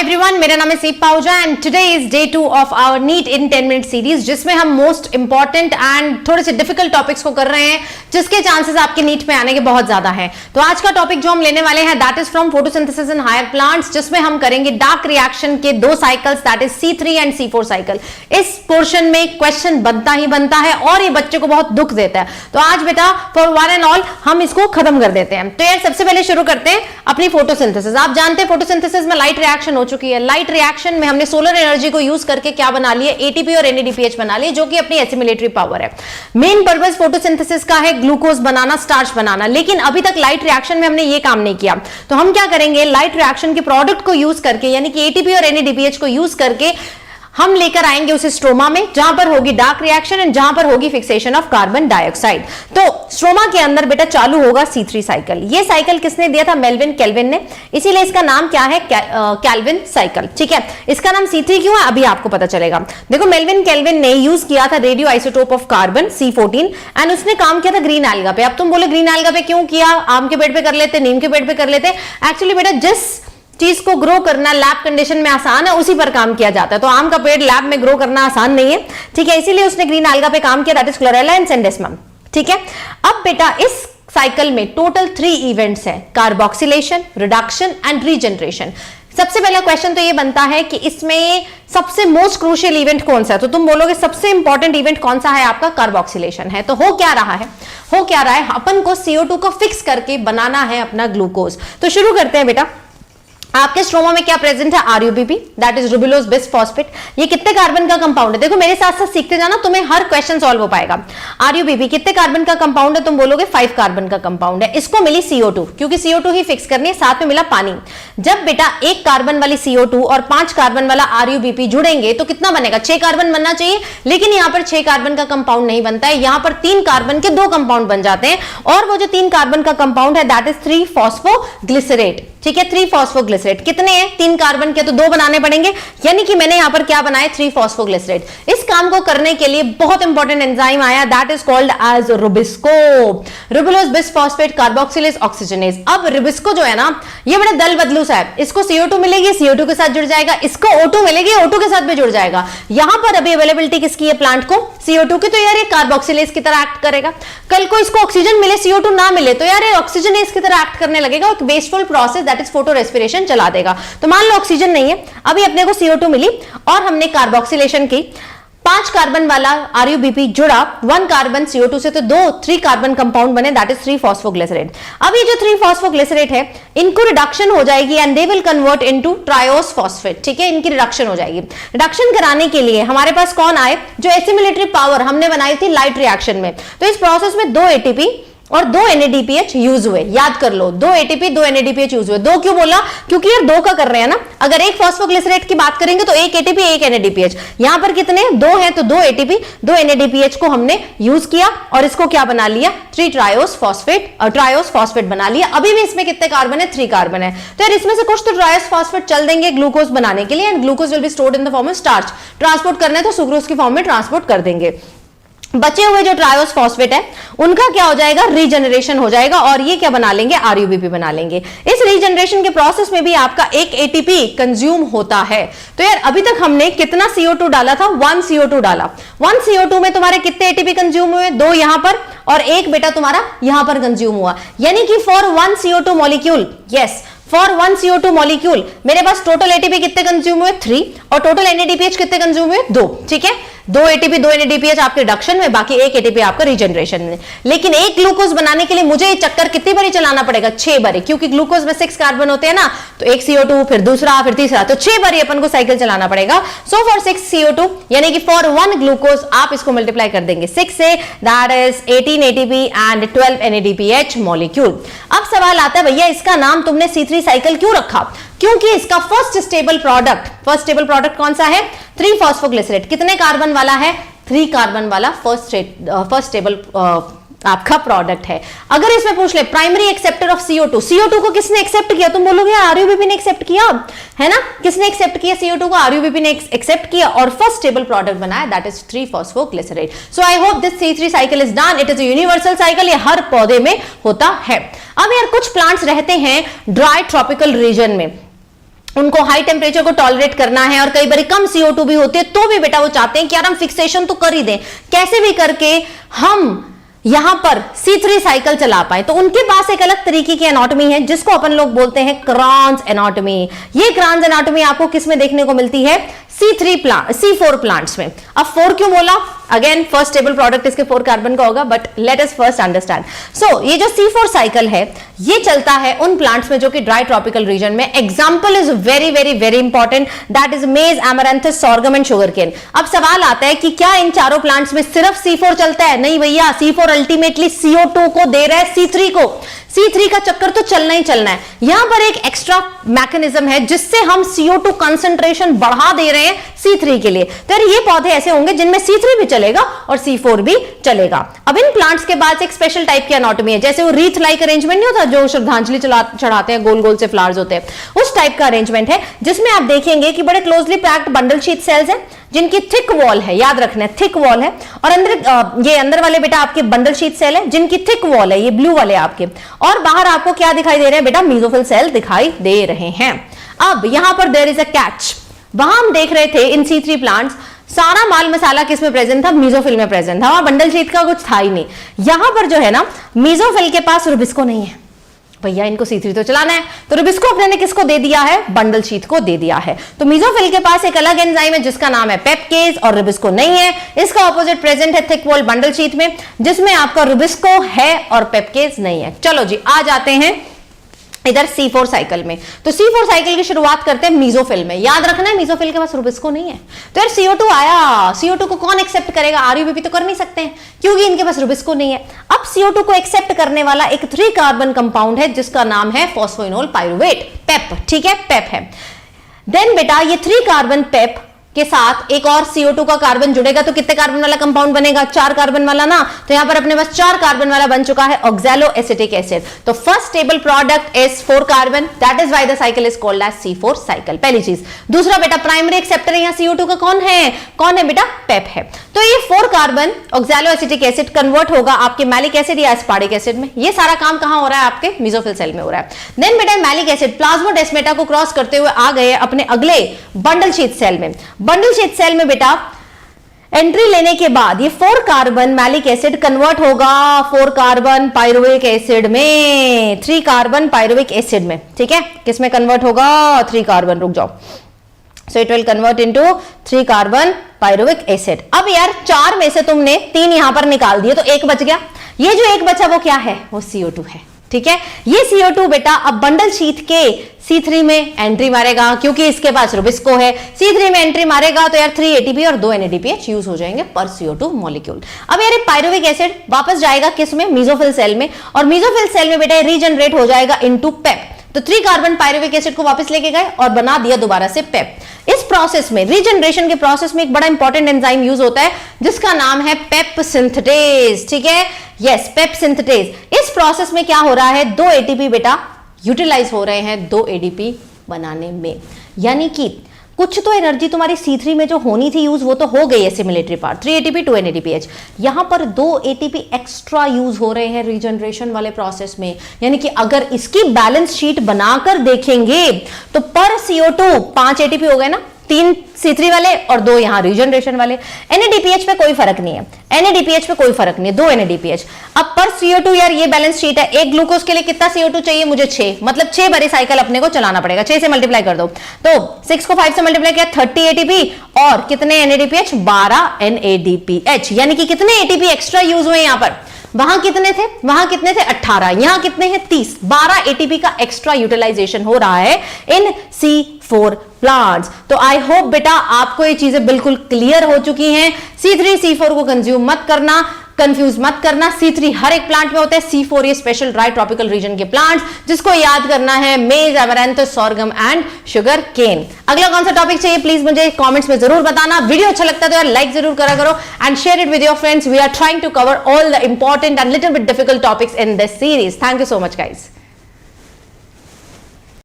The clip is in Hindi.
एवरीवन, मेरा नाम है Seep Pahuja and today is day 2 of our NEET in 10 minute series, जिसमें हम मोस्ट इंपॉर्टेंट एंड थोड़े से डिफिकल्ट टॉपिक्स को कर रहे हैं, जिसके चांसेस आपके नीट में आने के बहुत ज्यादा हैं। तो आज का टॉपिक जो हम लेने वाले हैं that is from photosynthesis in higher plants, जिसमें हम करेंगे डार्क रिएक्शन के दो cycles that is C3 and C4 cycle. इस पोर्शन में क्वेश्चन बनता ही बनता है और ये बच्चे को बहुत दुख देता है। तो आज बेटा फॉर वन एंड ऑल हम इसको खत्म कर देते हैं। तो यार सबसे पहले शुरू करते हैं अपनी फोटोसिंथेसिस। आप जानते हैं फोटोसिंथेसिस में लाइट रिएक्शन हो चुकी है। लाइट रिएक्शन में हमने सोलर एनर्जी को यूज करके क्या बना लिया, एटीपी और NADPH बना लिया, जो कि अपनी एसिमिलेटरी पावर है। मेन पर्पस फोटोसिंथेसिस का है ग्लूकोज बनाना, स्टार्च बनाना, लेकिन अभी तक लाइट रिएक्शन में हमने ये काम नहीं किया। तो हम क्या करेंगे, लाइट रिएक्शन के प्रोडक्ट को यूज करके यानी कि एटीपी और NADPH को यूज करके हम लेकर आएंगे उसे स्ट्रोमा में, जहां पर होगी डार्क रिएक्शन एंड जहां पर होगी फिक्सेशन ऑफ कार्बन डाइऑक्साइड। तो स्ट्रोमा के अंदर बेटा चालू होगा C3 साइकिल। ये साइकिल किसने दिया था, मेल्विन केल्विन ने, इसीलिए इसका नाम क्या है, केल्विन साइकिल। ठीक है, इसका नाम C3 क्यों है अभी आपको पता चलेगा। देखो मेल्विन केल्विन ने यूज किया था radio isotope of carbon C14 and उसने काम किया था ग्रीन एल्गा पे। अब तुम बोले ग्रीन एल्गा पे क्यों किया, आम के पेड़ पे कर लेते, नीम के पेड़ पे कर लेते। एक्चुअली बेटा जिस चीज को ग्रो करना लैब कंडीशन में आसान है उसी पर काम किया जाता है। तो आम का पेड़ लैब में ग्रो करना आसान नहीं है, ठीक है, इसीलिए उसने ग्रीन एल्गा पे काम किया, दैट इज क्लोरेला एंड सेंडेस्मम। ठीक है, अब बेटा इस साइकिल में टोटल 3 इवेंट्स हैं, कार्बोक्सिलेशन, रिडक्शन एंड रीजनरेशन। सबसे पहला क्वेश्चन तो ये बनता है कि इसमें सबसे मोस्ट क्रूशियल इवेंट कौन सा है। तो तुम बोलोगे सबसे इंपॉर्टेंट इवेंट कौन सा है, आपका कार्बोक्सिलेशन है। तो हो क्या रहा है, अपन को CO2 को फिक्स करके बनाना है अपना ग्लूकोज। तो शुरू करते हैं बेटा। आपके स्ट्रोमा में क्या प्रेजेंट है, RUBP दैट इज रुबिलोज बिसफॉस्फेट। ये कितने कार्बन का कंपाउंड है, देखो मेरे साथ साथ सीखते जाना, तुम्हें हर क्वेश्चन सॉल्व हो पाएगा। RUBP कितने कार्बन का कंपाउंड है, तुम बोलोगे 5 कार्बन का कंपाउंड है। इसको मिली CO2, क्योंकि CO2 ही फिक्स करनी है, साथ में मिला पानी। जब बेटा 1 कार्बन वाली CO2 और 5 कार्बन वाला RUBP जुड़ेंगे तो कितना बनेगा, 6 कार्बन बनना चाहिए, लेकिन यहां पर 6 कार्बन का कंपाउंड नहीं बनता है, यहां पर 3 कार्बन के 2 कंपाउंड बन जाते हैं। और वो जो 3 कार्बन का कंपाउंड है दैट इज 3-फॉस्फोग्लिसरेट। ठीक है, 3-फॉस्फोग्लिसरेट कितने हैं, 3 कार्बन के तो 2 बनाने पड़ेंगे, यानी कि मैंने यहां पर क्या बनाया, 3-फॉस्फोग्लिसरेट। इस काम को करने के लिए बहुत इंपॉर्टेंट एंजाइम आया that is called as RuBisCO, ribulose bisphosphate carboxylase oxygenase. अब रुबिस्को जो है ना, ये बड़ा दल बदलू सा है, इसको CO2 मिलेगी, CO2 के साथ जुड़ जाएगा, इसको O2 मिलेगी, O2 के साथ भी जुड़ जाएगा। यहां पर अभी अवेलेबिलिटी किसकी है प्लांट को, CO2 की, तो यार ये कार्बोक्सिलेज की तरह एक्ट करेगा। कल को इसको ऑक्सीजन मिले, CO2 ना मिले, तो यार ये ऑक्सीजनेज की तरह एक्ट करने लगेगा, एक wasteful process that is photo respiration चला देगा। तो मान लो ऑक्सीजन नहीं है, अभी अपने को CO2 मिली और हमने कार्बोक्सिलेशन की, 5 कार्बन वाला RUBP जुड़ा 1 कार्बन CO2 से, तो 3 कार्बन कंपाउंड बने दैट इज 3-फॉस्फोग्लिसरेट। अब ये जो 3-फॉस्फोग्लिसरेट है इनको रिडक्शन हो जाएगी and they will convert into triose phosphate. ठीक है, इनकी रिडक्शन हो जाएगी। रिडक्शन कराने के लिए हमारे पास कौन आए, जो एसिमिलेटरी पावर हमने बनाई थी लाइट रिएक्शन में। तो इस प्रोसेस में 2 ATP और 2 NADPH यूज हुए, याद कर लो, 2 ATP 2 NADPH यूज हुए। 2 क्यों बोला, क्योंकि यार 2 का कर रहे हैं ना, अगर 1 फॉस्फोग्लिसरेट की बात करेंगे तो 1 ATP 1 NADPH, यहां पर कितने 2 हैं, तो 2 ATP 2 NADPH को हमने यूज किया और इसको क्या बना लिया, 3-ट्रायोस फॉस्फेट बना लिया। अभी भी इसमें कितने कार्बन है, 3 कार्बन है। तो यार इसमें से कुछ तो ट्रायोस फॉस्फेट चल देंगे ग्लूकोज बनाने के लिए and glucose will be stored in the form of starch. Transport करना है तो सुक्रोज की फॉर्म में ट्रांसपोर्ट कर देंगे। बचे हुए जो ट्रायोस फॉस्फेट है उनका क्या हो जाएगा, रीजनरेशन हो जाएगा और ये क्या बना लेंगे, RUBP बना लेंगे। इस रीजनरेशन के प्रोसेस में भी आपका 1 ATP कंज्यूम होता है। तो यार अभी तक हमने कितना CO2 डाला था, 1 CO2 डाला। 1 CO2 में तुम्हारे कितने ATP कंज्यूम हुए, 2 यहां पर और 1 बेटा तुम्हारा यहां पर कंज्यूम हुआ, यानी कि for 1 CO2 molecule, yes for 1 CO2 molecule मेरे पास टोटल ATP कितने कंज्यूम हुए, 3 और टोटल NADPH कितने कंज्यूम हुए, 2। ठीक है, 2 ATP 2 NADPH आपके रिडक्शन में, बाकी 1 ATP आपका रीजनरेशन में। लेकिन एक ग्लूकोज बनाने के लिए मुझे ये चक्कर कितनी बारी चलाना पड़ेगा, 6 बारी, क्योंकि ग्लूकोज में 6 कार्बन होते हैं ना, तो 1 CO2 फिर दूसरा फिर तीसरा, तो 6 बारी अपन को साइकिल चलाना पड़ेगा। सो फॉर 6 CO2 यानी कि फॉर 1 ग्लूकोज आप इसको मल्टीप्लाई कर देंगे 6 से, that is 18 ATP and 12 NADPH molecule. अब सवाल आता है भैया इसका नाम तुमने C3 साइकिल क्यों रखा, क्योंकि इसका फर्स्ट स्टेबल प्रोडक्ट कौन सा है, 3-फॉस्फोग्लिसरेट। कितने कार्बन वाला है, 3 कार्बन वाला फर्स्ट स्टेबल आपका प्रोडक्ट है। अगर इसमें पूछ ले प्राइमरी एक्सेप्टर ऑफ CO2 को किसने एक्सेप्ट किया, तुम बोलोगे RUBP ने एक्सेप्ट किया, है ना, किसने एक्सेप्ट किया CO2 को, RUBP ने एक्सेप्ट किया और फर्स्ट स्टेबल प्रोडक्ट बनाया that is three phosphoglycerate. So I hope this C3 cycle is done, it is a universal cycle, ये हर पौधे में होता है। अब यार कुछ प्लांट्स रहते हैं ड्राई ट्रॉपिकल रीजन में, उनको हाई टेम्परेचर को टॉलरेट करना है और कई बार कम CO2 भी होते हैं, तो भी बेटा वो चाहते हैं कि यार हम फिक्सेशन तो कर ही दें, कैसे भी करके हम यहां पर C3 साइकिल चला पाए। तो उनके पास एक अलग तरीके की एनाटॉमी है जिसको अपन लोग बोलते हैं क्रान्स एनाटॉमी। ये क्रान्स एनाटॉमी आपको किस में देखने को मिलती है? C4 प्लांट्स में। अब 4 क्यों बोला? अगेन फर्स्ट स्टेबल प्रोडक्ट इसके 4 कार्बन का होगा, but let us first understand. So ये जो C4 साइकिल है ये चलता है उन प्लांट्स में जो कि ड्राई ट्रॉपिकल रीजन में। Example is very very very important, that is मेज, एमरैंथस, सॉर्गम एंड शुगरकेन। अब सवाल आता है कि क्या इन चारों प्लांट्स में सिर्फ C4 चलता है? नहीं भैया, C4 अल्टीमेटली CO2 को दे रहा है C3 को। C3 का चक्कर तो चलना ही चलना है। यहां पर एक एक्स्ट्रा मैकेनिज्म है जिससे हम CO2 कंसंट्रेशन बढ़ा दे रहे हैं C3 के लिए। तो ये पौधे ऐसे होंगे जिनमें C3 भी चलेगा और C4 भी चलेगा। अब इन प्लांट्स के बाद एक स्पेशल टाइप की एनाटॉमी है, जैसे वो रीथ लाइक अरेंजमेंट नहीं होता जो श्रद्धांजलि चढ़ाते हैं, गोल गोल से फ्लावर्स होते हैं, उस टाइप का अरेंजमेंट है जिसमें आप देखेंगे कि बड़े closely packed bundle sheath cells हैं जिनकी थिक वॉल है, याद रखना है थिक वॉल है, और अंदर ये अंदर वाले बेटा आपके बंडल शीट सेल है जिनकी थिक वॉल है, ये ब्लू वाले आपके, और बाहर आपको क्या दिखाई दे रहे हैं बेटा? मेसोफिल सेल दिखाई दे रहे हैं। अब यहां पर देयर इज अ कैच, वहां हम देख रहे थे इन C3 प्लांट्स सारा माल मसाला किस में प्रेजेंट था? मेसोफिल में प्रेजेंट था, वहां बंडल शीट का कुछ था ही नहीं। यहां पर जो है ना मेसोफिल के पास रुबिस्को नहीं है, भैया इनको C3 तो चलाना है, तो रुबिस्को अपने ने किसको दे दिया है? बंडल शीट को दे दिया है। तो मेसोफिल के पास एक अलग एंजाइम है जिसका नाम है पेपकेज, और रुबिस्को नहीं है। इसका ऑपोजिट प्रेजेंट है थिक वॉल बंडल शीट में जिसमें आपका रुबिस्को है और पेपकेज नहीं है। चलो जी आ जाते हैं इधर C4 साइकिल में। तो C4 साइकिल की शुरुआत करते हैं मेसोफिल में। याद रखना है मेसोफिल के पास रुबिस्को नहीं है, तो यार CO2 आया, CO2 को कौन एक्सेप्ट करेगा? RUBP तो कर नहीं सकते हैं क्योंकि इनके पास रुबिस्को नहीं है। अब CO2 को एक्सेप्ट करने वाला एक 3 कार्बन कंपाउंड है जिसका नाम है फॉस्फोइनोल पाइरुवेट, पेप। ठीक है, पेप है। देन बेटा ये 3 कार्बन पेप के साथ एक और CO2 का कार्बन जुड़ेगा तो कितने कार्बन वाला कंपाउंड बनेगा? 4 कार्बन वाला ना। तो यहां पर अपने पास 4 कार्बन वाला बन चुका है ऑक्सैलो एसिटिक एसिड। तो first stable product is 4 carbon, that is why the cycle is called as C4 cycle. पहली चीज। दूसरा बेटा प्राइमरी एक्सेप्टर यहां CO2 का कौन है बेटा? पेप है। तो ये 4 carbon oxalo acetic acid convert होगा आपके मैलिक एसिड या एस्पार्टिक एसिड में। ये सारा काम कहां हो रहा है? आपके मेसोफिल सेल में हो रहा है। देन बेटा मैलिक एसिड प्लाज्मोडेस्माटा को क्रॉस करते हुए आ गए अपने अगले बंडल शीट सेल में। बंडल शीट सेल में बेटा एंट्री लेने के बाद ये 4 कार्बन मैलिक एसिड कन्वर्ट होगा 4 कार्बन पाइरुविक एसिड में, 3 कार्बन पाइरुविक एसिड में। ठीक है, किस में कन्वर्ट होगा? 3 कार्बन, रुक जाओ। So it will convert into 3 carbon pyruvic acid. अब यार 4 में से तुमने 3 यहां पर निकाल दिए तो 1 बच गया। ये जो 1 बचा वो क्या है? वो CO2 है। ठीक है, ये CO2 बेटा अब बंडल शीट के C3 में एंट्री मारेगा क्योंकि इसके पास रुबिस्को है। C3 में एंट्री मारेगा तो यार 3 ATP और 2 NADPH यूज हो जाएंगे पर CO2 मॉलिक्यूल। अब यार पाइरुविक एसिड वापस जाएगा किस में? मेसोफिल सेल में, और मेसोफिल सेल में बेटा रीजनरेट हो जाएगा इनटू पेप। तो 3 कार्बन पाइरुविक एसिड को वापस लेके गए और बना दिया दोबारा से पेप। इस प्रोसेस में, रीजनरेशन के प्रोसेस में एक बड़ा इंपॉर्टेंट एंजाइम यूज होता है जिसका नाम है पेप सिंथेटेज। ठीक है, यस, पेप सिंथेटेज। इस प्रोसेस में क्या हो रहा है? 2 ATP बेटा यूटिलाइज हो रहे हैं 2 ADP बनाने में, यानी कि कुछ तो एनर्जी तुम्हारी C3 में जो होनी थी यूज वो तो हो गई है सिमुलेटरी पार्ट, 3 ATP 2 NADPH। यहां पर 2 ATP एक्स्ट्रा यूज हो रहे हैं रीजनरेशन वाले प्रोसेस में, यानी कि अगर इसकी बैलेंस शीट बनाकर देखेंगे तो पर CO2 5 ATP हो गए ना, 3 C3 वाले और 2 यहां रीजनरेशन वाले। NADPH पे कोई फर्क नहीं है, NADPH पे कोई फर्क नहीं है, 2 NADPH। अब पर CO2 यार ये बैलेंस शीट है, एक ग्लूकोज के लिए कितना CO2 चाहिए मुझे? 6, मतलब 6 बारी साइकिल अपने को चलाना पड़ेगा। 6 से मल्टीप्लाई कर दो तो 6 को 5 से मल्टीप्लाई किया 30 ATP और कितने NADPH? 12 NADPH, यानी कि कितने ATP एक्स्ट्रा यूज हुए यहां पर? वहां कितने थे? 18, यहां कितने हैं? 30, 12 ATP का एक्स्ट्रा यूटिलाइजेशन हो रहा है इन C4 प्लांट्स। तो आई होप बेटा आपको ये चीजें बिल्कुल क्लियर हो चुकी हैं। C3 C4 को कंज्यूम मत करना, कंफ्यूज मत करना। C3 हर एक प्लांट में होता है, C4 ये स्पेशल ड्राई ट्रॉपिकल रीजन के प्लांट्स जिसको याद करना है मेज, एमरैंथस, सॉर्गम एंड शुगर केन। अगला कौन सा टॉपिक चाहिए प्लीज मुझे कमेंट्स में जरूर बताना। वीडियो अच्छा लगता है तो यार लाइक जरूर करा करो and share it with your friends. We are trying to cover all the important and little bit difficult topics in this series. Thank you so much guys.